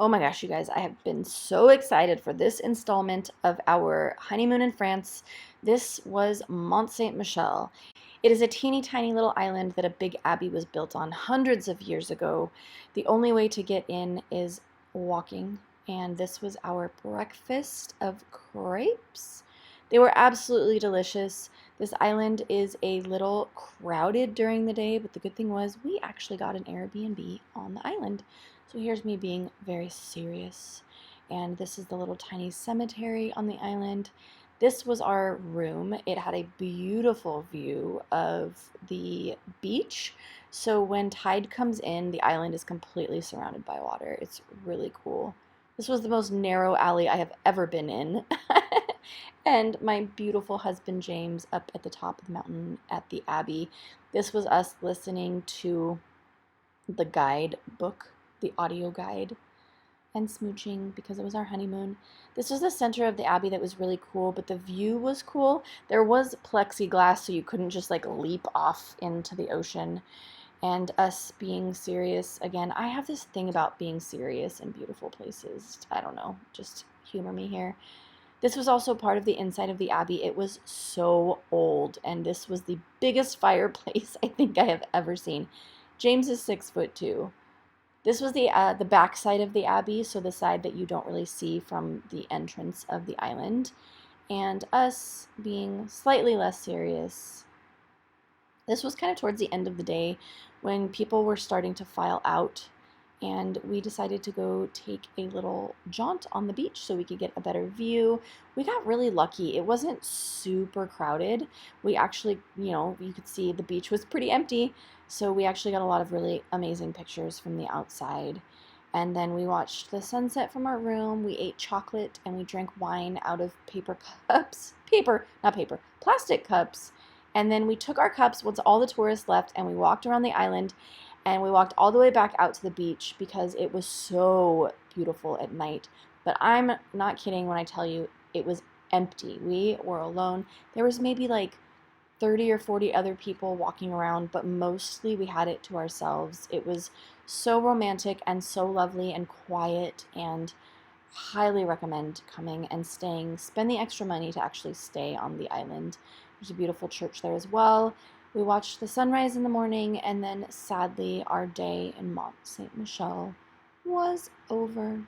Oh my gosh, you guys, I have been so excited for this installment of our honeymoon in France. This was Mont St Michele. It is a teeny tiny little island that a big abbey was built on hundreds of years ago. The only way to get in is walking, and this was our breakfast of crepes. They were absolutely delicious. This island is a little crowded during the day, but the good thing was we actually got an Airbnb on the island. So here's me being very serious. And this is the little tiny cemetery on the island. This was our room. It had a beautiful view of the beach. So when tide comes in, the island is completely surrounded by water. It's really cool. This was the most narrow alley I have ever been in. And my beautiful husband James up at the top of the mountain at the Abbey. This was us listening to the guide book, the audio guide, and smooching because it was our honeymoon. This was the center of the Abbey that was really cool, but the view was cool. There was plexiglass, so you couldn't just like leap off into the ocean. And us being serious again, I have this thing about being serious in beautiful places. I don't know, just humor me here. This was also part of the inside of the Abbey. It was so old, and this was the biggest fireplace I think I have ever seen. James is 6'2". This was the back side of the Abbey, so the side that you don't really see from the entrance of the island. And us being slightly less serious, this was kind of towards the end of the day when people were starting to file out, and we decided to go take a little jaunt on the beach so we could get a better view. We got really lucky. It wasn't super crowded. We actually, you could see the beach was pretty empty, so we actually got a lot of really amazing pictures from the outside. And then we watched the sunset from our room. We ate chocolate and we drank wine out of paper cups. Not paper, plastic cups. And then we took our cups once all the tourists left and we walked around the island, and we walked all the way back out to the beach because it was so beautiful at night. But I'm not kidding when I tell you it was empty. We were alone. There was maybe like 30 or 40 other people walking around, but mostly we had it to ourselves. It was so romantic and so lovely and quiet, and highly recommend coming and staying. Spend the extra money to actually stay on the island. There's a beautiful church there as well. We watched the sunrise in the morning, and then sadly our day in Mont St Michele was over.